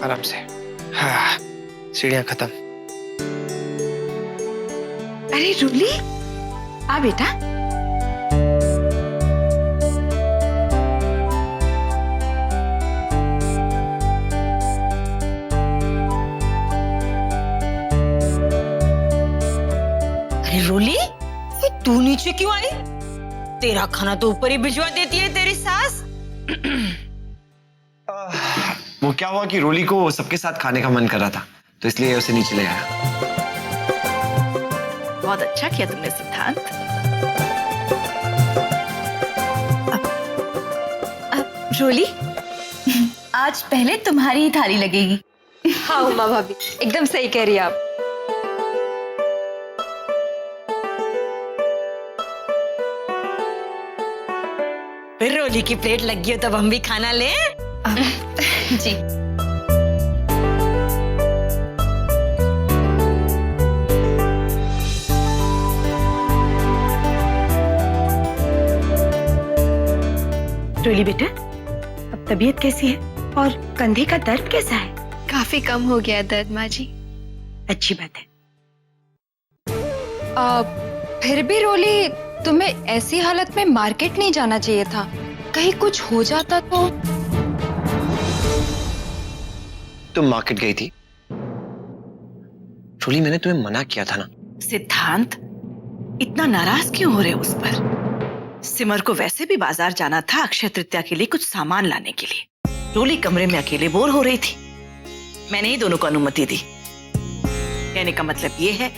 आराम से। हाँ, सीढ़ियाँ खत्म। अरे रूली, आ बेटा। अरे रूली, तू नीचे क्यों आई? तेरा खाना तो ऊपर ही भिजवा देती है तेरी सास। वो क्या हुआ कि रोली को सबके साथ खाने का मन कर रहा था, तो इसलिए उसे नीचे ले आया। बहुत अच्छा किया तुमने सिद्धांत। रोली, आज पहले तुम्हारी ही थाली लगेगी। हाँ उमा भाभी, एकदम सही कह रही है आप। फिर रोली की प्लेट लगी हो तब हम भी खाना लें। जी। रोली बेटा, अब तबीयत कैसी है और कंधे का दर्द कैसा है? काफी कम हो गया दर्द माँ जी। अच्छी बात है। फिर भी रोली, तुम्हें ऐसी हालत में मार्केट नहीं जाना चाहिए था। कहीं कुछ हो जाता तो। तुम मार्केट गई थी रोली, मैंने तुम्हें मना किया था ना। सिद्धांत, इतना नाराज क्यों हो रहे हो उस पर? सिमर को वैसे भी बाजार जाना था अक्षय तृतीया के लिए कुछ सामान लाने के लिए। रोली कमरे में अकेले बोर हो रही थी, मैंने ही दोनों को अनुमति दी। कहने का मतलब ये है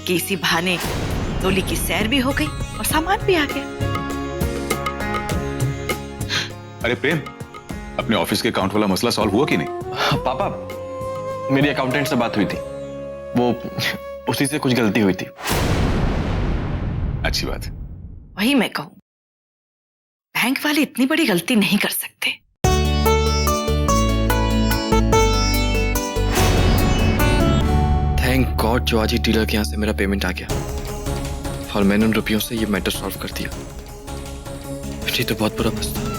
कि इसी बहाने रोली की सैर भी हो गई और सामान भी आ गया। अरे प्रेम, अपने ऑफिस के अकाउंट वाला मसला सॉल्व हुआ कि नहीं? पापा, मेरी अकाउंटेंट से बात हुई थी, वो उसी से कुछ गलती हुई थी। अच्छी बात। वही मैं कहूं, बैंक वाले इतनी बड़ी गलती नहीं कर सकते। थैंक गॉड जो आज ही डीलर के यहाँ से मेरा पेमेंट आ गया और मैंने उन रुपयों से ये मैटर सॉल्व कर दिया। ये तो बहुत बुरा मसला।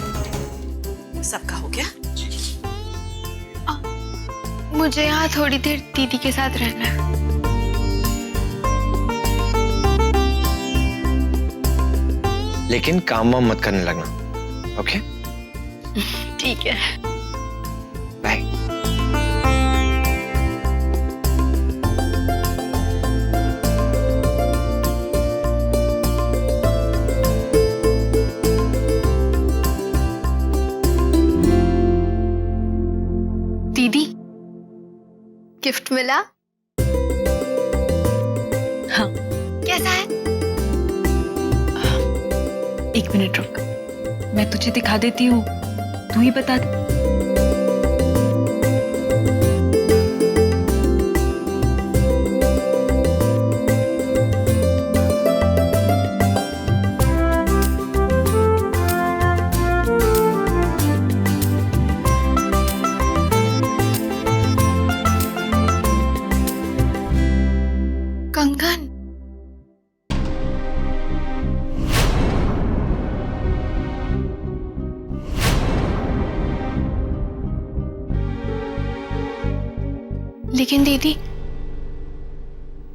सबका हो गया? मुझे यहाँ थोड़ी देर दीदी के साथ रहना है। लेकिन काम वाम मत करने लगना, ओके? ठीक है। बाय। दीदी, गिफ्ट मिला? हाँ। कैसा है? एक मिनट रुक, मैं तुझे दिखा देती हूँ, तू ही बता दे। कंगन। लेकिन दीदी,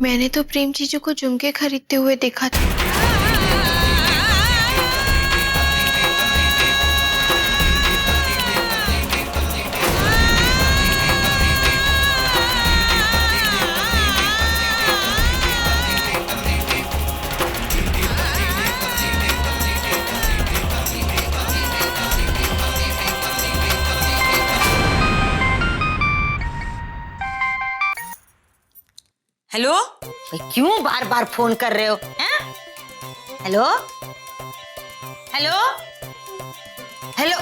मैंने तो प्रेम जीजू को झुमके खरीदते हुए देखा था। हेलो, क्यों बार बार फोन कर रहे हो? हैं? Hello hello hello.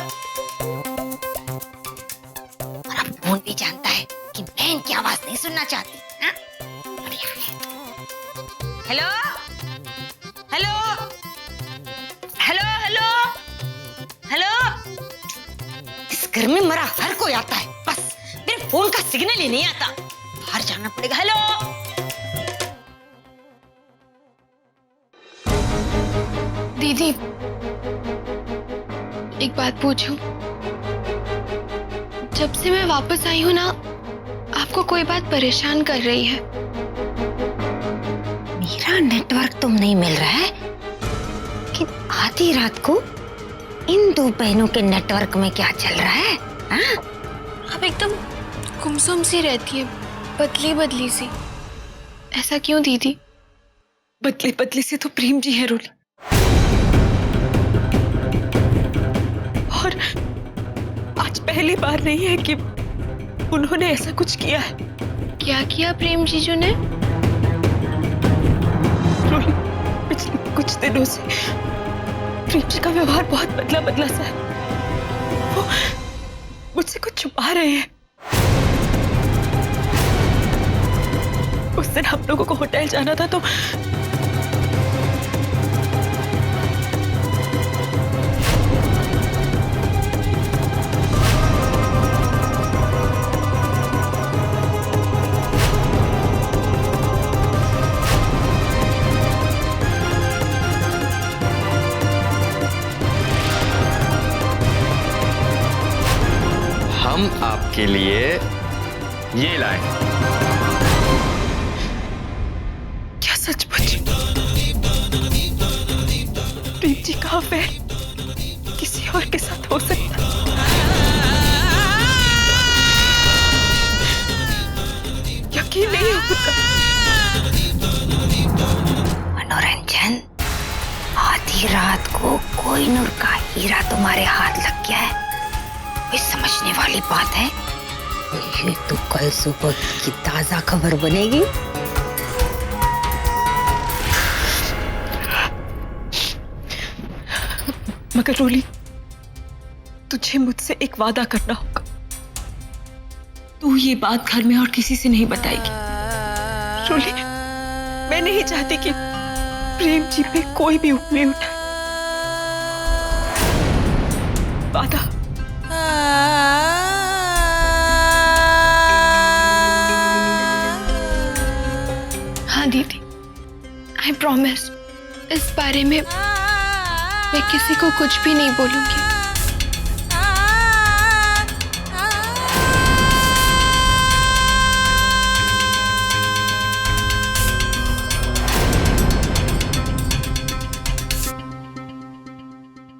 और अब फोन भी जानता है कि मैं इनकी आवाज नहीं सुनना चाहती। हैं? Hello hello hello hello hello. इस घर में मरा हर कोई आता है, बस मेरे फोन का सिग्नल ही नहीं आता। बाहर जाना पड़ेगा। हेलो। दीदी, एक बात पूछूं? जब से मैं वापस आई हूं ना, आपको कोई बात परेशान कर रही है? मेरा नेटवर्क तुम नहीं मिल रहा है कि आधी रात को इन दो बहनों के नेटवर्क में क्या चल रहा है? हाँ? आप एकदम गुमसुम सी रहती है, बदली बदली सी। ऐसा क्यों दीदी? बदले बदले से तो प्रेम जी है रोली। और आज पहली बार नहीं है कि उन्होंने ऐसा कुछ किया है। क्या किया प्रेम जीजू ने? रोली, पिछले कुछ दिनों से प्रेम जी का व्यवहार बहुत बदला बदला सा है। वो मुझसे कुछ छुपा रहे हैं। उस दिन हम लोगों को होटल जाना था तो हम आपके लिए ये लाए। क्या सचमुच प्रेम जी का अफेयर किसी और के साथ हो सकता है? यकीन नहीं होता। मनोरंजन, आधी रात को कोई नूर का हीरा तुम्हारे हाथ लग गया है, कोई समझने वाली बात है? ये तो कल सुबह की ताजा खबर बनेगी। मगर रोली, तुझे मुझसे एक वादा करना होगा। तू ये बात घर में और किसी से नहीं बताएगी। रोली, मैं नहीं चाहती कि प्रेम जी पे कोई भी उंगली उठाए। वादा। हाँ दीदी, आई प्रॉमिस। इस बारे में मैं किसी को कुछ भी नहीं बोलूंगी।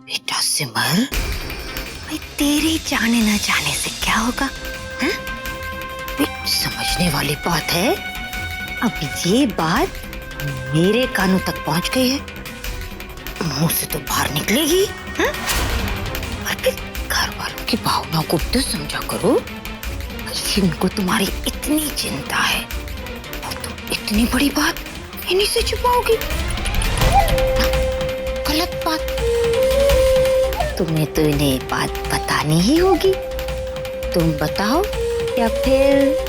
बेटा सिमर, भाई तेरे जाने न जाने से क्या होगा? हैं? समझने वाली बात है। अब ये बात मेरे कानों तक पहुंच गई है, मुंह से तो बाहर निकलेगी। हैं? और फिर घर वालों की भावनाओं को तो समझा करो। इनको तुम्हारी इतनी चिंता है और तुम इतनी बड़ी बात इन्हीं से छुपाओगी? गलत बात। तुम्हें तो इन्हें बात बतानी ही होगी। तुम बताओ या फिर?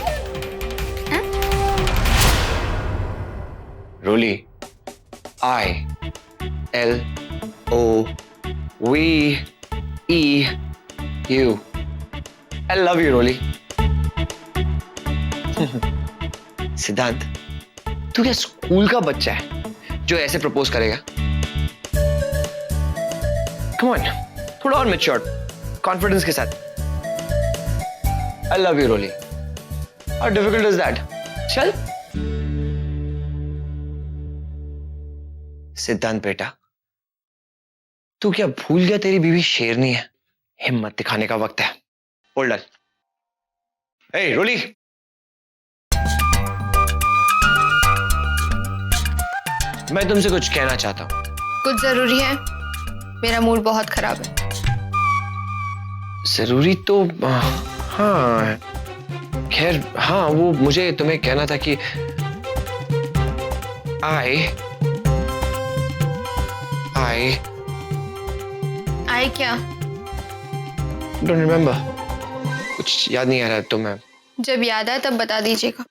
रोली, ILOVEU। I love you, रोली। सिद्धांत, तू क्या स्कूल का बच्चा है जो ऐसे प्रपोज करेगा? कम ऑन, थोड़ा और मैच्योर, कॉन्फिडेंस के साथ। I love you, Roli. How difficult is that? चल। सिद्धांत बेटा, तू क्या भूल गया तेरी बीवी शेरनी है? हिम्मत दिखाने का वक्त है। बोल डाल। ए रोली, मैं तुमसे कुछ कहना चाहता हूं। कुछ जरूरी है? मेरा मूड बहुत खराब है। जरूरी तो हाँ, खैर हाँ, वो मुझे तुम्हें कहना था कि आई क्या? डोंट रिमेम्बर, कुछ याद नहीं आ रहा तो मैं। जब याद आए तब बता दीजिएगा।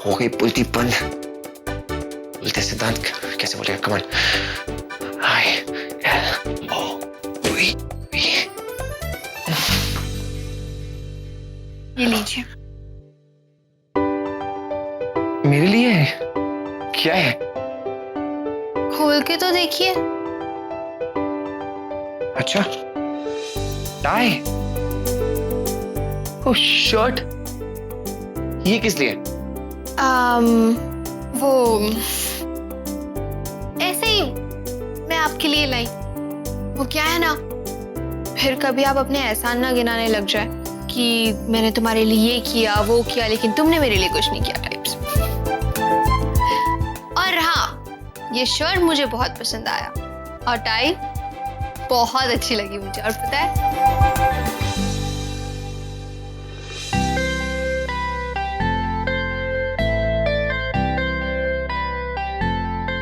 हो गई बोलती बंद। बोलते सिद्धांत कैसे बोलेगा? कमान। ये लीजिए। मेरे लिए है? क्या है? खोल के तो देखिए। अच्छा, टाई, ओ शर्ट, ये किस लिए? वो ऐसे ही मैं आपके लिए लाई। वो क्या है ना, फिर कभी आप अपने एहसान ना गिनाने लग जाए कि मैंने तुम्हारे लिए ये किया वो किया लेकिन तुमने मेरे लिए कुछ नहीं किया टाइप्स। और हाँ, ये शर्ट मुझे बहुत पसंद आया और टाई बहुत अच्छी लगी मुझे। और पता है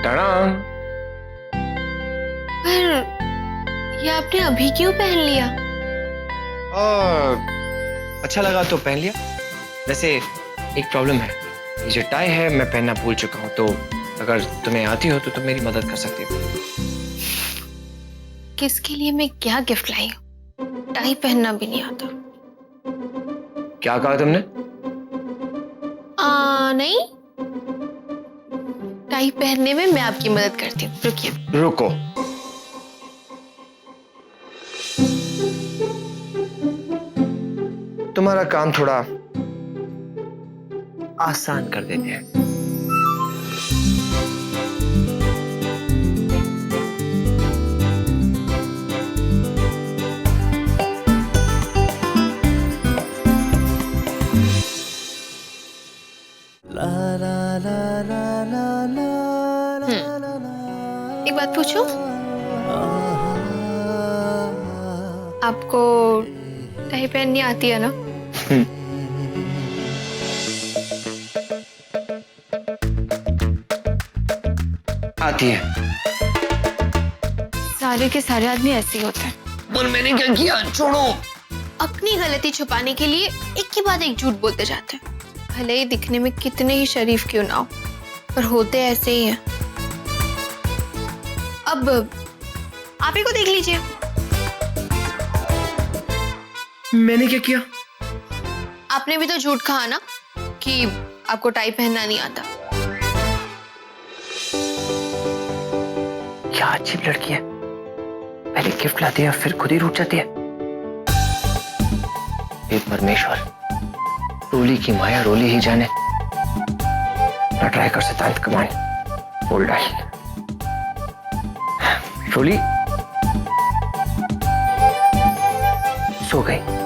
टड़ांग, पर ये आपने अभी क्यों पहन लिया? अच्छा लगा तो पहन लिया। वैसे एक प्रॉब्लम है, ये जो टाई है मैं पहनना भूल चुका हूँ, तो अगर तुम्हें आती हो तो तुम मेरी मदद कर सकती हो। किसके लिए मैं क्या गिफ्ट लाई हूँ? टाई पहनना भी नहीं आता। क्या कहा तुमने? नहीं, टाई पहनने में मैं आपकी मदद करती हूँ। रुकिए। रुको, तुम्हारा काम थोड़ा आसान कर देते हैं। एक बात पूछूं? आपको टाई पहननी आती है ना? आती है। सारे के सारे आदमी ऐसे ही होते हैं। बोल, मैंने क्या किया? छोड़ो। अपनी गलती छुपाने के लिए एक के बाद एक झूठ बोलते जाते हैं, भले ही दिखने में कितने ही शरीफ क्यों ना हो, पर होते ऐसे ही हैं। अब आप ही को देख लीजिए। मैंने क्या किया? आपने भी तो झूठ कहा ना कि आपको टाई पहनना नहीं आता। क्या अजीब लड़की है, पहले गिफ्ट लाती है और फिर खुद ही रूठ जाती है। हे परमेश्वर, रोली की माया रोली ही जाने। ना ट्राई कर सकता कमान बोल डाल। रोली सो गई।